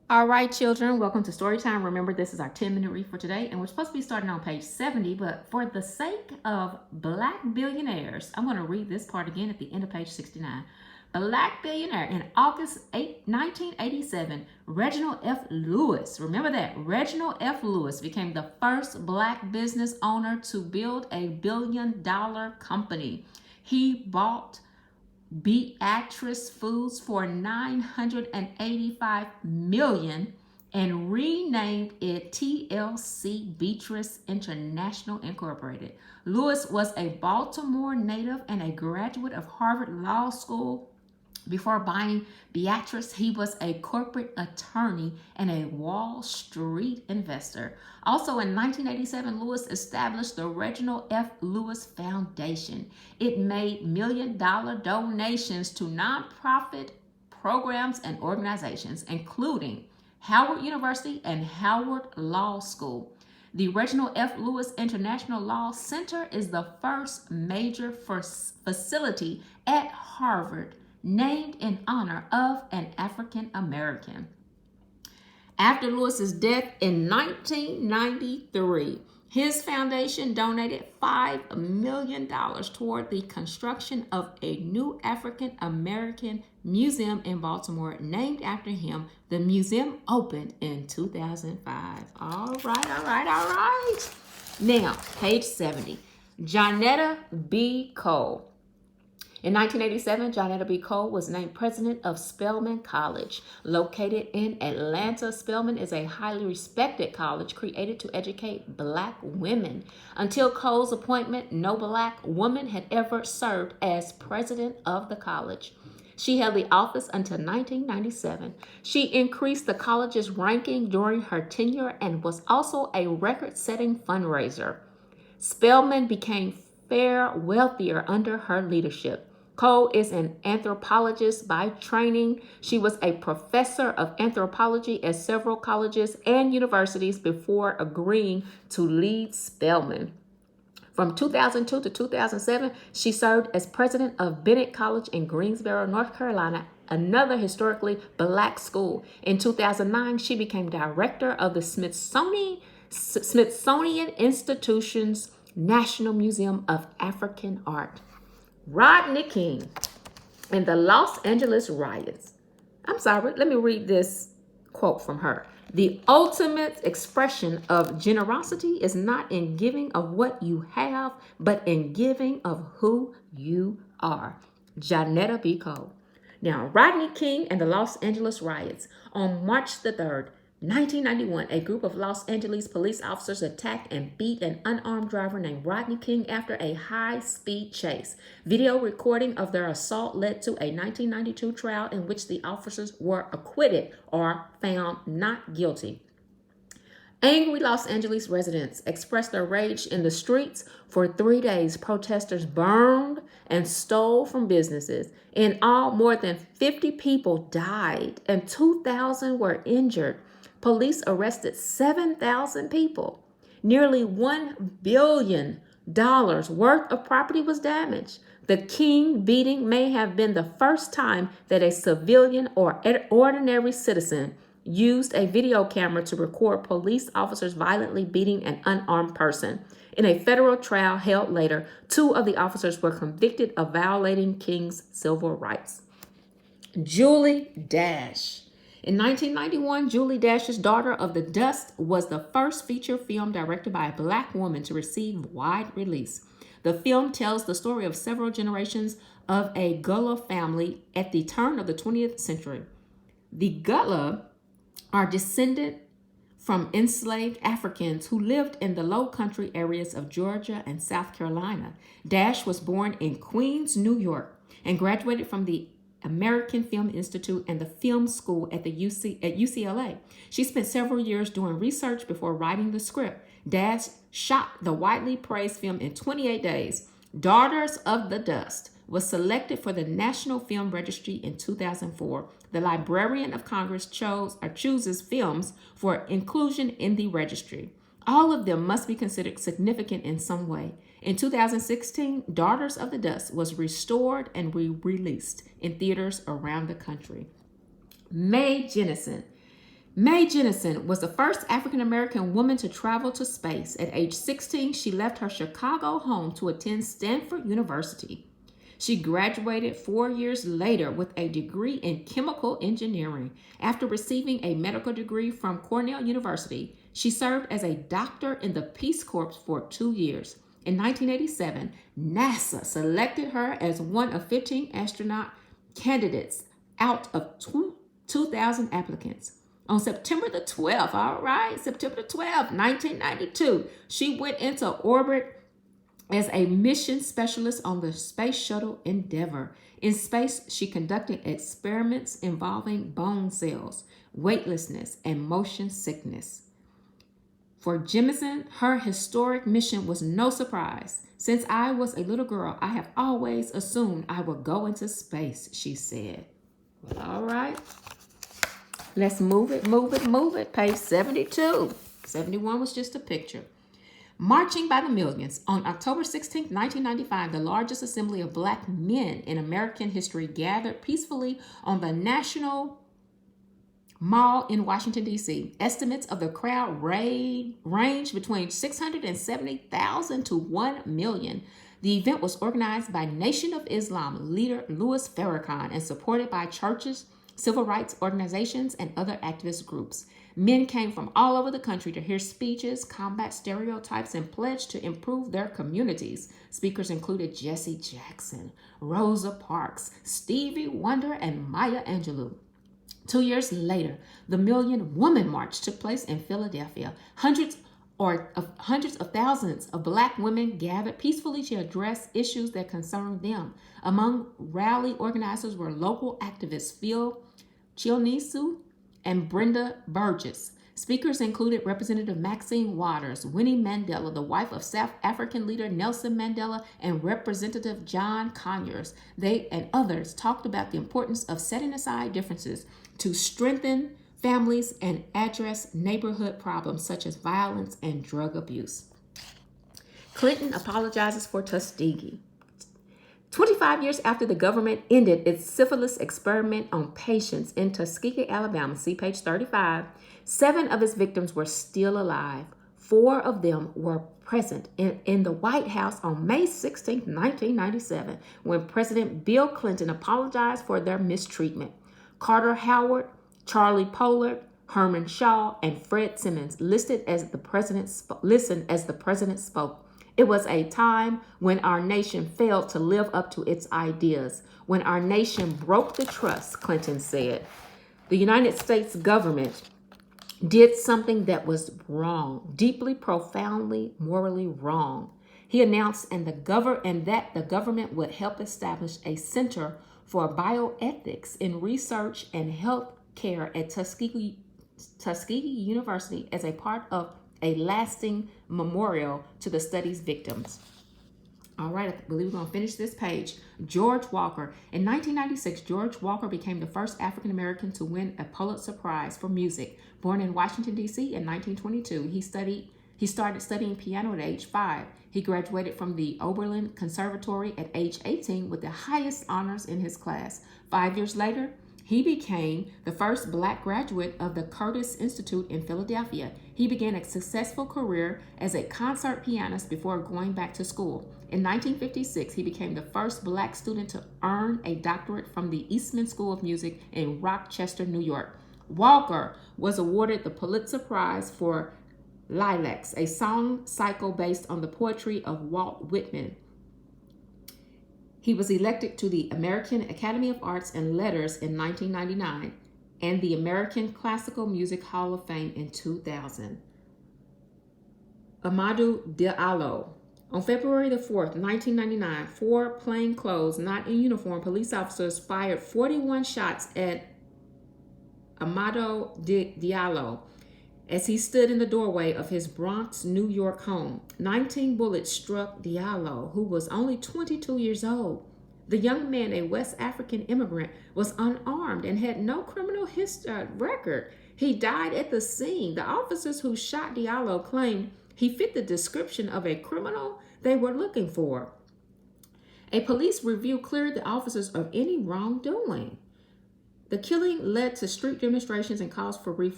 All right, children, welcome to Storytime. Remember, this is our 10-minute read for today, and we're supposed to be starting on page 70, but for the sake of Black billionaires, I'm going to read this part again at the end of page 69. Black billionaire in August 1987, Reginald F Lewis, remember that, Reginald F Lewis became the first Black business owner to build a billion-dollar company. He bought Beatrice Foods for $985 million and renamed it TLC Beatrice International Incorporated. Lewis was a Baltimore native and a graduate of Harvard Law School. Before buying Beatrice, he was a corporate attorney and a Wall Street investor. Also in 1987, Lewis established the Reginald F Lewis Foundation. It made million-dollar donations to nonprofit programs and organizations, including Howard University and Howard Law School. The Reginald F Lewis International Law Center is the first major facility at Harvard named in honor of an African American. After Lewis's death in 1993, his foundation donated $5 million toward the construction of a new African American museum in Baltimore named after him. The museum opened in 2005. All right. Now, page 70. Johnetta B. Cole. In 1987, Johnetta B. Cole was named president of Spelman College. Located in Atlanta, Spelman is a highly respected college created to educate Black women. Until Cole's appointment, no Black woman had ever served as president of the college. She held the office until 1997. She increased the college's ranking during her tenure and was also a record-setting fundraiser. Spelman became far wealthier under her leadership. Cole is an anthropologist by training. She was a professor of anthropology at several colleges and universities before agreeing to lead Spelman. From 2002 to 2007, she served as president of Bennett College in Greensboro, North Carolina, another historically Black school. In 2009, she became director of the Smithsonian Institution's National Museum of African Art. Rodney King and the Los Angeles Riots. Let me read this quote from her. The ultimate expression of generosity is not in giving of what you have, but in giving of who you are. Johnetta B. Cole. Now, Rodney King and the Los Angeles Riots. On March the 3rd, 1991, a group of Los Angeles police officers attacked and beat an unarmed driver named Rodney King after a high-speed chase. Video recording of their assault led to a 1992 trial in which the officers were acquitted or found not guilty. Angry Los Angeles residents expressed their rage in the streets. For 3 days, protesters burned and stole from businesses. In all, more than 50 people died and 2,000 were injured. Police arrested 7,000 people. Nearly $1 billion worth of property was damaged. The King beating may have been the first time that a civilian or ordinary citizen used a video camera to record police officers violently beating an unarmed person. In a federal trial held later, 2 of the officers were convicted of violating King's civil rights. Julie Dash. In 1991, Julie Dash's Daughter of the Dust was the first feature film directed by a Black woman to receive wide release. The film tells the story of several generations of a Gullah family at the turn of the 20th century. The Gullah are descended from enslaved Africans who lived in the low country areas of Georgia and South Carolina. Dash was born in Queens, New York, and graduated from the American Film Institute and the film school at UCLA. She spent several years doing research before writing the script. Dash shot the widely praised film in 28 days. Daughters of the Dust was selected for the National Film Registry in 2004. The Librarian of Congress chooses films for inclusion in the registry. All of them must be considered significant in some way. In 2016, Daughters of the Dust was restored and re-released in theaters around the country. Mae Jemison. Mae Jemison was the first African-American woman to travel to space. At age 16, she left her Chicago home to attend Stanford University. She graduated 4 years later with a degree in chemical engineering. After receiving a medical degree from Cornell University, she served as a doctor in the Peace Corps for 2 years. In 1987, NASA selected her as one of 15 astronaut candidates out of 2,000 applicants. On September the 12th, September the 12th, 1992, she went into orbit as a mission specialist on the Space Shuttle Endeavour. In space, she conducted experiments involving bone cells, weightlessness, and motion sickness. For Jemison, her historic mission was no surprise. Since I was a little girl, I have always assumed I would go into space, she said. Well, all right. Let's move it. Page 72. 71 was just a picture. Marching by the millions. On October 16, 1995, the largest assembly of black men in American history gathered peacefully on the National Mall in Washington, D.C. Estimates of the crowd range between 670,000 to 1 million. The event was organized by Nation of Islam leader Louis Farrakhan and supported by churches, civil rights organizations, and other activist groups. Men came from all over the country to hear speeches, combat stereotypes, and pledge to improve their communities. Speakers included Jesse Jackson, Rosa Parks, Stevie Wonder, and Maya Angelou. 2 years later, the Million Woman March took place in Philadelphia. Hundreds of thousands of black women gathered peacefully to address issues that concerned them. Among rally organizers were local activists Phil Chionisu and Brenda Burgess. Speakers included Representative Maxine Waters, Winnie Mandela, the wife of South African leader Nelson Mandela, and Representative John Conyers. They and others talked about the importance of setting aside differences to strengthen families and address neighborhood problems such as violence and drug abuse. Clinton apologizes for Tuskegee. 25 years after the government ended its syphilis experiment on patients in Tuskegee, Alabama, see page 35, 7 of its victims were still alive. 4 of them were present in the White House on May 16, 1997, when President Bill Clinton apologized for their mistreatment. Carter Howard, Charlie Pollard, Herman Shaw, and Fred Simmons listened as the president spoke. It was a time when our nation failed to live up to its ideas, when our nation broke the trust, Clinton said. The United States government did something that was wrong, deeply, profoundly, morally wrong. He announced that the government would help establish a center for bioethics in research and health care at Tuskegee University as a part of a lasting memorial to the study's victims. All right, I believe we're going to finish this page. George Walker. In 1996, George Walker became the first African American to win a Pulitzer Prize for music. Born in Washington, D.C. in 1922, he started studying piano at age 5. He graduated from the Oberlin Conservatory at age 18 with the highest honors in his class. 5 years later, he became the first black graduate of the Curtis Institute in Philadelphia. He began a successful career as a concert pianist before going back to school. In 1956, he became the first black student to earn a doctorate from the Eastman School of Music in Rochester, New York. Walker was awarded the Pulitzer Prize for Lilacs, a song cycle based on the poetry of Walt Whitman. He was elected to the American Academy of Arts and Letters in 1999 and the American Classical Music Hall of Fame in 2000. Amadou Diallo. On February the 4th, 1999, 4 plainclothes, not in uniform, police officers fired 41 shots at Amadou Diallo as he stood in the doorway of his Bronx, New York home. 19 bullets struck Diallo, who was only 22 years old. The young man, a West African immigrant, was unarmed and had no criminal record. He died at the scene. The officers who shot Diallo claimed he fit the description of a criminal they were looking for. A police review cleared the officers of any wrongdoing. The killing led to street demonstrations and calls for reform.